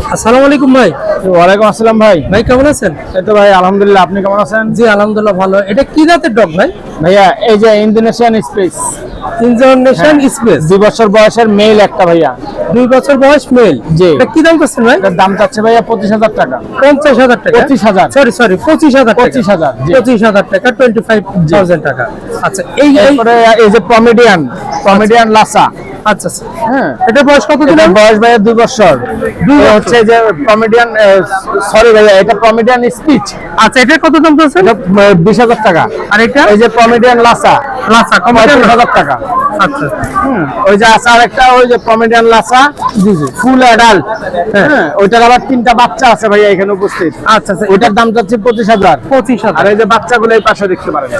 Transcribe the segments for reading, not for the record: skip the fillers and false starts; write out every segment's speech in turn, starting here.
আসসালামু আলাইকুম ভাই। ওয়ালাইকুম আসসালাম ভাই। ভাই কেমন আছেন? এই তো ভাই আলহামদুলিল্লাহ, আপনি কেমন আছেন? জি আলহামদুলিল্লাহ ভালো। এটা কি জাতের ডগ ভাই? ভাইয়া এই যে ইন্দোনেশিয়ান স্পেস, ইন্দোনেশিয়ান স্পেস। 2 বছর বয়সের মেল একটা ভাইয়া। 2 বছর বয়স মেল। জি। এটা কি দাম করছেন ভাই? এটার দাম চাচ্ছে ভাইয়া 25,000 টাকা। 50,000 টাকা। 25,000। সরি 25,000 টাকা। 25,000, জি। 25,000 টাকা, 25,000 টাকা। আচ্ছা এরপরে এই যে পমেডিয়ান লাসা। আচ্ছা আচ্ছা। হ্যাঁ, এটা বয়স কত দিন? এটার বয়স ভাইয়া 2 বছর। বছর। হচ্ছে যে পমেডিয়ান, সরি ভাইয়া, এটা পমেডিয়ান স্পিচ। আচ্ছা এটা কত দাম করছেন? এটা 20,000 টাকা। আর এটা এই যে পমেডিয়ান লাসা, লাসা কমিশন 35,000 টাকা। আচ্ছা ওই যে আছে আরেকটা, ওই যে পমেডিয়ান লাসা, জি জি। Full adult. হ্যাঁ, ওইটার আবার 3টা বাচ্চা আছে ভাইয়া এখানে উপস্থিত। আচ্ছা আচ্ছা। ওইটার দাম যাচ্ছে 25,000। 25,000। আর এই যে বাচ্চাগুলো এই পাশে দেখতে পারেন।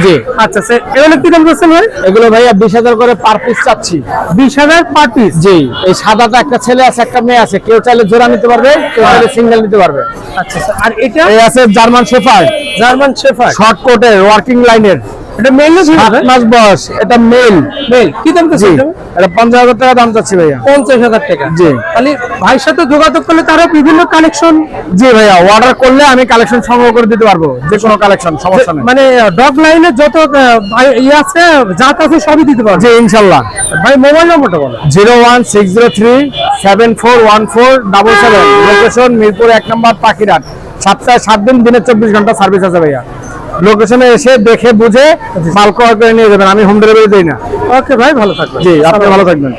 জি, আচ্ছা আচ্ছা। এগুলো কি দাম করছেন ভাই? এগুলো ভাইয়া 20,000 করে পার পিস চাচ্ছি। 20,000 পার পিস। জি, এই সাদাটা একটা ছেলে আছে একটা মেয়ে আছে, কেউ চাইলে জোড়া নিতে পারবে, কেউ চাইলে সিঙ্গেল নিতে পারবে। আচ্ছা আচ্ছা। আর এটা এই আছে German shepherd, German shepherd. Short কোটের ওয়ার্কিং লাইনের, এটা মেল না 7 মাস বয়স। এটা মেল। মেল। কি দাম জি, করছেন? এটা 50,000 টাকা দাম চাচ্ছি ভাইয়া। 50,000 টাকা। জি। তাহলে ভাইয়ের সাথে যোগাযোগ করলে তারা বিভিন্ন কালেকশন, জি ভাইয়া, অর্ডার করলে আমি কালেকশন সংগ্রহ করে দিতে পারবো, যে কোনো কালেকশন, সমস্যা নেই। মানে ডগ লাইনে যত ইয়ে আছে জাত আছে সবই দিতে পারবে। জি ইনশাল্লাহ। ভাই মোবাইল নম্বরটা বলো। 01603741477। লোকেশন মিরপুর 1 নম্বর পাখিরহাট। সপ্তাহে 7 দিন, দিনে 24 ঘন্টা সার্ভিস আছে ভাইয়া। লোকেশনে এসে দেখে বুঝে মাল ক্রয় করে নিয়ে যাবেন, আমি হোম ডেলিভারি দিই না। ওকে ভাই, ভালো থাকবেন। জি, আপনি ভালো থাকবেন।